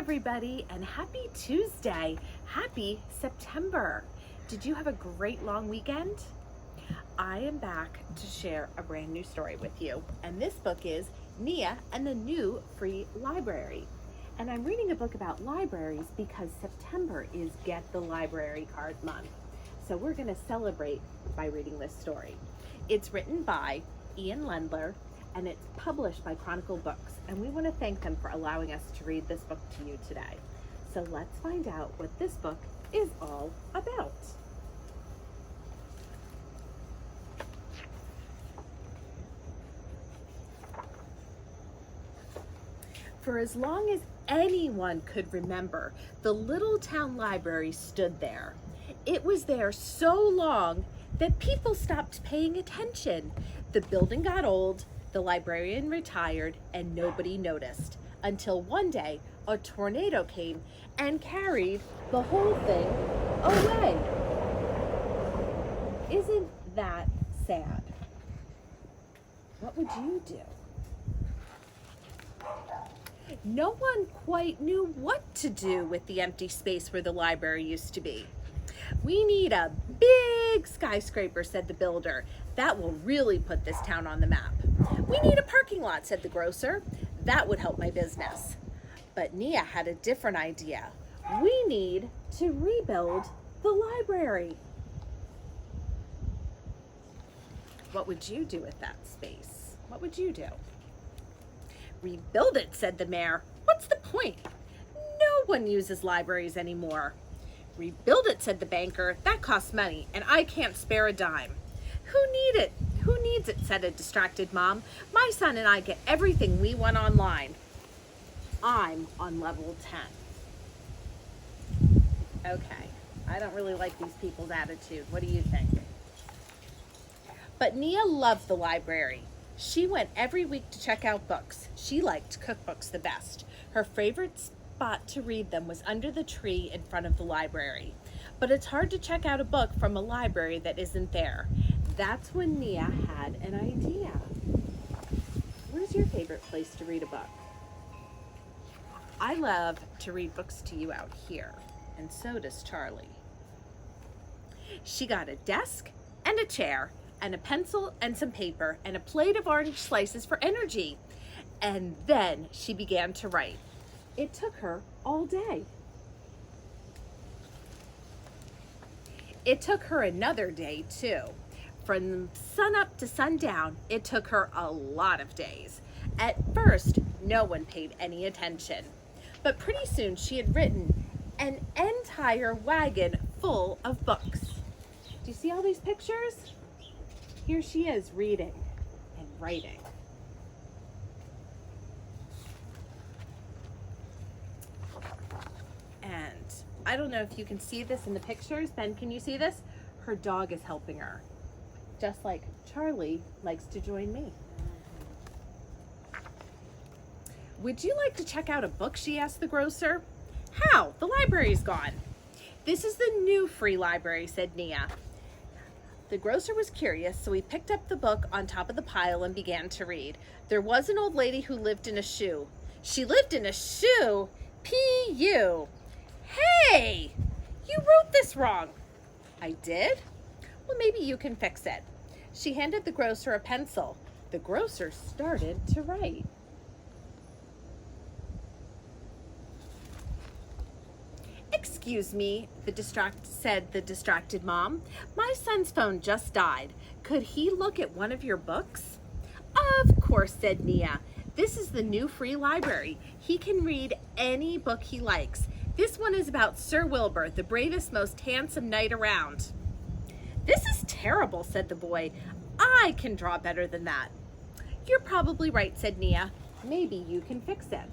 everybody, and happy Tuesday. Happy September. Did you have a great long weekend? I am back to share a brand new story with you, and this book is Nia and the New Free Library. And I'm reading a book about libraries because September is Get the Library Card Month. So we're going to celebrate by reading this story. It's written by Ian Lendler and it's published by Chronicle Books. And we want to thank them for allowing us to read this book to you today. So let's find out what this book is all about. For as long as anyone could remember, the little town library stood there. It was there so long that people stopped paying attention. The building got old, the librarian retired, and nobody noticed until one day a tornado came and carried the whole thing away. Isn't that sad? What would you do? No one quite knew what to do with the empty space where the library used to be. "We need a big skyscraper," said the builder. "That will really put this town on the map." "We need a parking lot," said the grocer. "That would help my business." But Nia had a different idea. "We need to rebuild the library." What would you do with that space? What would you do? "Rebuild it," said the mayor. "What's the point? No one uses libraries anymore." "Rebuild it," said the banker. "That costs money, and I can't spare a dime." Who needs it, said a distracted mom. "My son and I get everything we want online." I'm on level 10. Okay, I don't really like these people's attitude. What do you think? But Nia loved the library. She went every week to check out books. She liked cookbooks the best. Her favorite spot to read them was under the tree in front of the library. But it's hard to check out a book from a library that isn't there. That's when Nia had an idea. Where's your favorite place to read a book? I love to read books to you out here, and so does Charlie. She got a desk and a chair and a pencil and some paper and a plate of orange slices for energy. And then she began to write. It took her all day. It took her another day too. From sunup to sundown, it took her a lot of days. At first, no one paid any attention. But pretty soon she had written an entire wagon full of books. Do you see all these pictures? Here she is reading and writing. And I don't know if you can see this in the pictures. Ben, can you see this? Her dog is helping her. Just like Charlie likes to join me. "Would you like to check out a book?" she asked the grocer. "How? The library's gone." "This is the new free library," said Nia. The grocer was curious, so he picked up the book on top of the pile and began to read. There was an old lady who lived in a shoe. She lived in a shoe? P.U. Hey, you wrote this wrong. I did? Well, maybe you can fix it. She handed the grocer a pencil. The grocer started to write. "Excuse me," said the distracted mom. "My son's phone just died. Could he look at one of your books?" "Of course," said Nia. "This is the new free library. He can read any book he likes. This one is about Sir Wilbur, the bravest, most handsome knight around." "This is terrible," said the boy. "I can draw better than that." "You're probably right," said Nia. "Maybe you can fix it."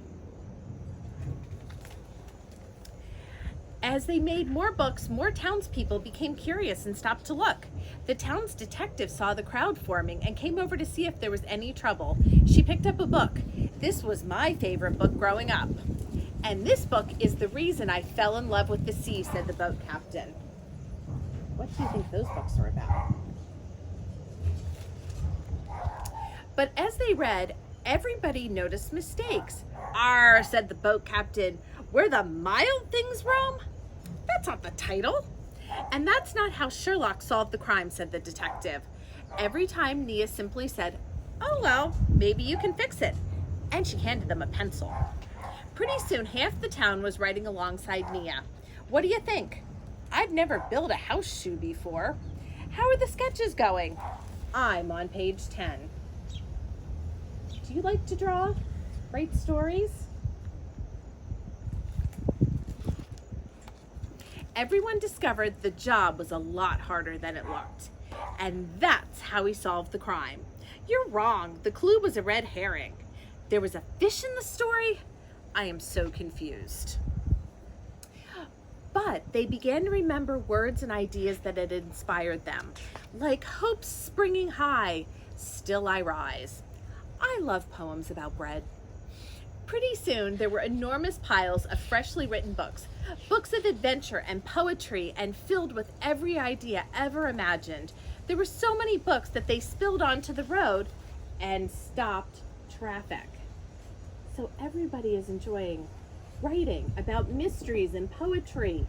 As they made more books, more townspeople became curious and stopped to look. The town's detective saw the crowd forming and came over to see if there was any trouble. She picked up a book. "This was my favorite book growing up. And this book is the reason I fell in love with the sea," said the boat captain. What do you think those books are about? But as they read, everybody noticed mistakes. "Arr," said the boat captain. Where the mild things roam? That's not the title. And that's not how Sherlock solved the crime, said the detective. Every time Nia simply said, "Oh well, maybe you can fix it," and she handed them a pencil. Pretty soon half the town was riding alongside Nia. What do you think? I've never built a house shoe before. How are the sketches going? I'm on page 10. Do you like to draw? Write stories? Everyone discovered the job was a lot harder than it looked. And that's how he solved the crime. You're wrong. The clue was a red herring. There was a fish in the story? I am so confused. But they began to remember words and ideas that had inspired them, like "Hope's springing high, still I rise." I love poems about bread. Pretty soon, there were enormous piles of freshly written books of adventure and poetry, and filled with every idea ever imagined. There were so many books that they spilled onto the road and stopped traffic. So everybody is enjoying writing about mysteries and poetry.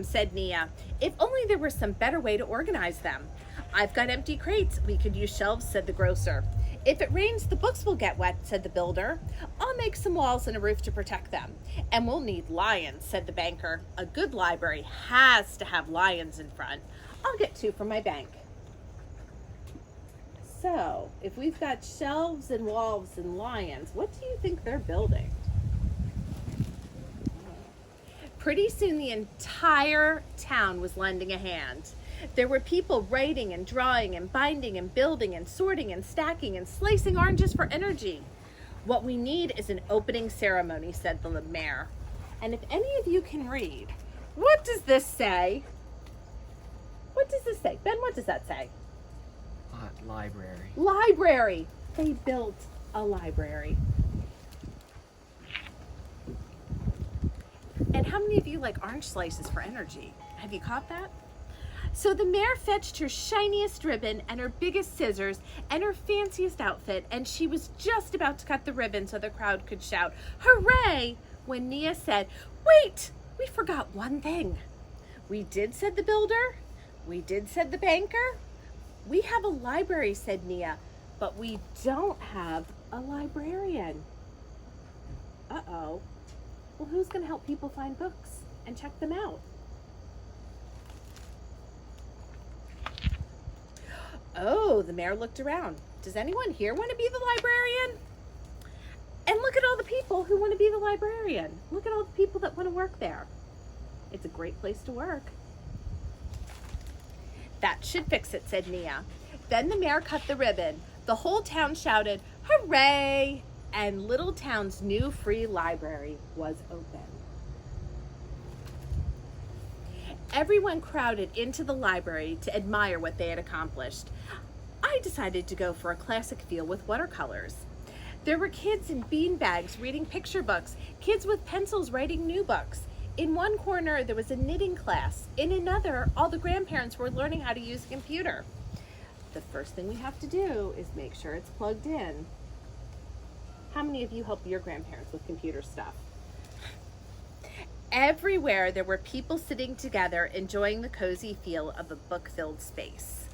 Said Nia. If only there were some better way to organize them. I've got empty crates. We could use shelves, said the grocer. If it rains, the books will get wet, said the builder. I'll make some walls and a roof to protect them. And we'll need lions, said the banker. A good library has to have lions in front. I'll get 2 from my bank. So, if we've got shelves and walls and lions, what do you think they're building? Pretty soon the entire town was lending a hand. There were people writing and drawing and binding and building and sorting and stacking and slicing oranges for energy. What we need is an opening ceremony, said the mayor. And if any of you can read, what does this say? What does this say? Ben, what does that say? Library. Library. They built a library. And how many of you like orange slices for energy? Have you caught that? So the mayor fetched her shiniest ribbon and her biggest scissors and her fanciest outfit, and she was just about to cut the ribbon so the crowd could shout, "Hooray!" when Nia said, "Wait, we forgot one thing." "We did," said the builder. "We did," said the banker. "We have a library," said Nia, "but we don't have a librarian." Uh-oh. Well, who's going to help people find books and check them out? Oh, the mayor looked around. Does anyone here want to be the librarian? And look at all the people who want to be the librarian. Look at all the people that want to work there. It's a great place to work. That should fix it, said Nia. Then the mayor cut the ribbon. The whole town shouted, "Hooray!" And Little Town's new free library was open. Everyone crowded into the library to admire what they had accomplished. I decided to go for a classic feel with watercolors. There were kids in beanbags reading picture books, kids with pencils writing new books. In one corner, there was a knitting class. In another, all the grandparents were learning how to use a computer. The first thing we have to do is make sure it's plugged in. How many of you help your grandparents with computer stuff? Everywhere there were people sitting together enjoying the cozy feel of a book-filled space.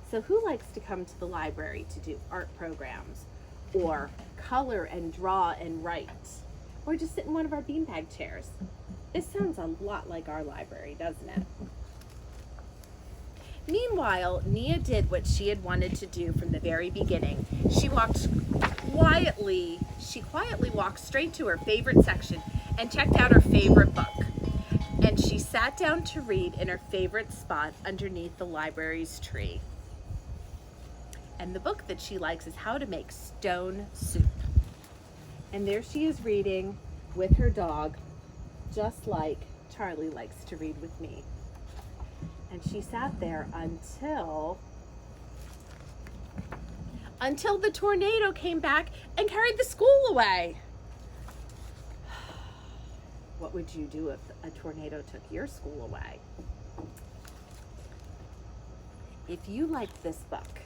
So who likes to come to the library to do art programs or color and draw and write, or just sit in one of our beanbag chairs? This sounds a lot like our library, doesn't it? Meanwhile, Nia did what she had wanted to do from the very beginning. She quietly walked straight to her favorite section and checked out her favorite book. And she sat down to read in her favorite spot underneath the library's tree. And the book that she likes is How to Make Stone Soup. And there she is reading with her dog, just like Charlie likes to read with me. And she sat there until the tornado came back and carried the school away. What would you do if a tornado took your school away? If you liked this book,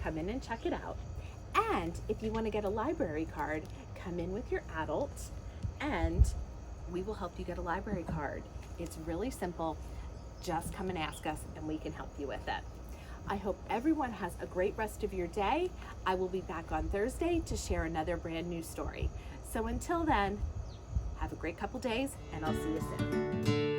come in and check it out. And if you want to get a library card, come in with your adult and we will help you get a library card. It's really simple. Just come and ask us and we can help you with it. I hope everyone has a great rest of your day. I will be back on Thursday to share another brand new story. So until then, have a great couple days and I'll see you soon.